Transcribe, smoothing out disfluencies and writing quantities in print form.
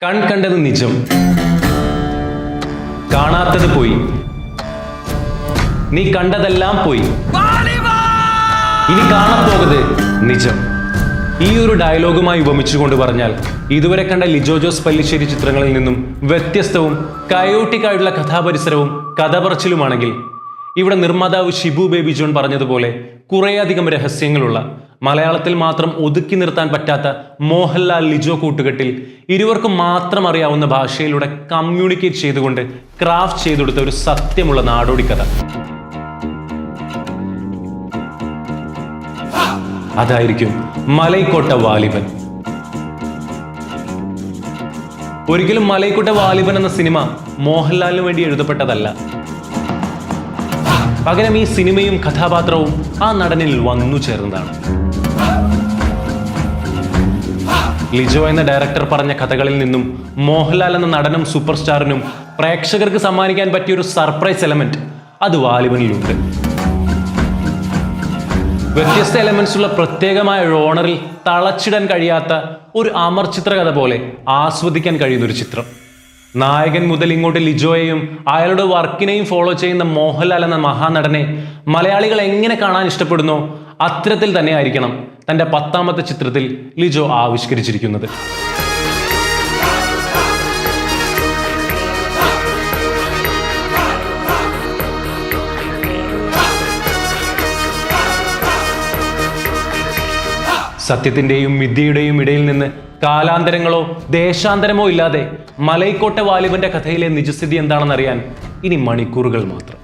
കണ്ടത് നിജം, കാണാത്തത് പോയി, നീ കണ്ടതെല്ലാം പോയി, ഇനി കാണാപ്പോകത് നിജം. ഈ ഒരു ഡയലോഗുമായി ഉപമിച്ചുകൊണ്ട് പറഞ്ഞാൽ ഇതുവരെ കണ്ട ലിജോ ജോസ് പല്ലിശ്ശേരി ചിത്രങ്ങളിൽ നിന്നും വ്യത്യസ്തവും കയോട്ടിക്കായിട്ടുള്ള കഥാപരിസരവും കഥ പറച്ചിലുമാണെങ്കിൽ ഇവിടെ നിർമ്മാതാവ് ഷിബു ബേബി ജോൺ പറഞ്ഞതുപോലെ കുറേയധികം രഹസ്യങ്ങളുള്ള, മലയാളത്തിൽ മാത്രം ഒതുക്കി നിർത്താൻ പറ്റാത്ത മോഹൻലാൽ ലിജോ കൂട്ടുകെട്ടിൽ ഇരുവർക്കും മാത്രം അറിയാവുന്ന ഭാഷയിലൂടെ കമ്മ്യൂണിക്കേറ്റ് ചെയ്തുകൊണ്ട് ക്രാഫ്റ്റ് ചെയ്തെടുത്ത ഒരു സത്യമുള്ള നാടോടിക്കഥ. അതായിരിക്കും മലൈക്കോട്ട വാലിബൻ. ഒരിക്കലും മലൈക്കോട്ട വാലിബൻ എന്ന സിനിമ മോഹൻലാലിന് വേണ്ടി എഴുതപ്പെട്ടതല്ല. പകരം ഈ സിനിമയും കഥാപാത്രവും ആ നടനിൽ വന്നു ചേർന്നതാണ്. ലിജോ എന്ന ഡയറക്ടർ പറഞ്ഞ കഥകളിൽ നിന്നും മോഹൻലാൽ എന്ന നടനും സൂപ്പർ സ്റ്റാറിനും പ്രേക്ഷകർക്ക് സമ്മാനിക്കാൻ പറ്റിയ ഒരു സർപ്രൈസ് എലമെന്റ് അത് വാലിബനിലുണ്ട്. വ്യത്യസ്ത എലമെന്റ്സ് ഉള്ള പ്രത്യേകമായ ജോണറിൽ തളച്ചിടാൻ കഴിയാത്ത ഒരു അമർ ചിത്രകഥ പോലെ ആസ്വദിക്കാൻ കഴിയുന്ന ഒരു ചിത്രം. നായകൻ മുതൽ ഇങ്ങോട്ട് ലിജോയെയും അയാളുടെ വർക്കിനെയും ഫോളോ ചെയ്യുന്ന മോഹൻലാൽ എന്ന മഹാനടനെ മലയാളികൾ എങ്ങനെ കാണാൻ ഇഷ്ടപ്പെടുന്നോ അത്തരത്തിൽ തന്നെ ആയിരിക്കണം തന്റെ 10ാമത്തെ ചിത്രത്തിൽ ലിജോ ആവിഷ്കരിച്ചിരിക്കുന്നത്. സത്യത്തിന്റെയും മിഥ്യയുടെയും ഇടയിൽ നിന്ന് കാലാന്തരങ്ങളോ ദേശാന്തരമോ ഇല്ലാതെ മലൈക്കോട്ട വാലിബന്റെ കഥയിലെ നിജസ്ഥിതി എന്താണെന്നറിയാൻ ഇനി മണിക്കൂറുകൾ മാത്രം.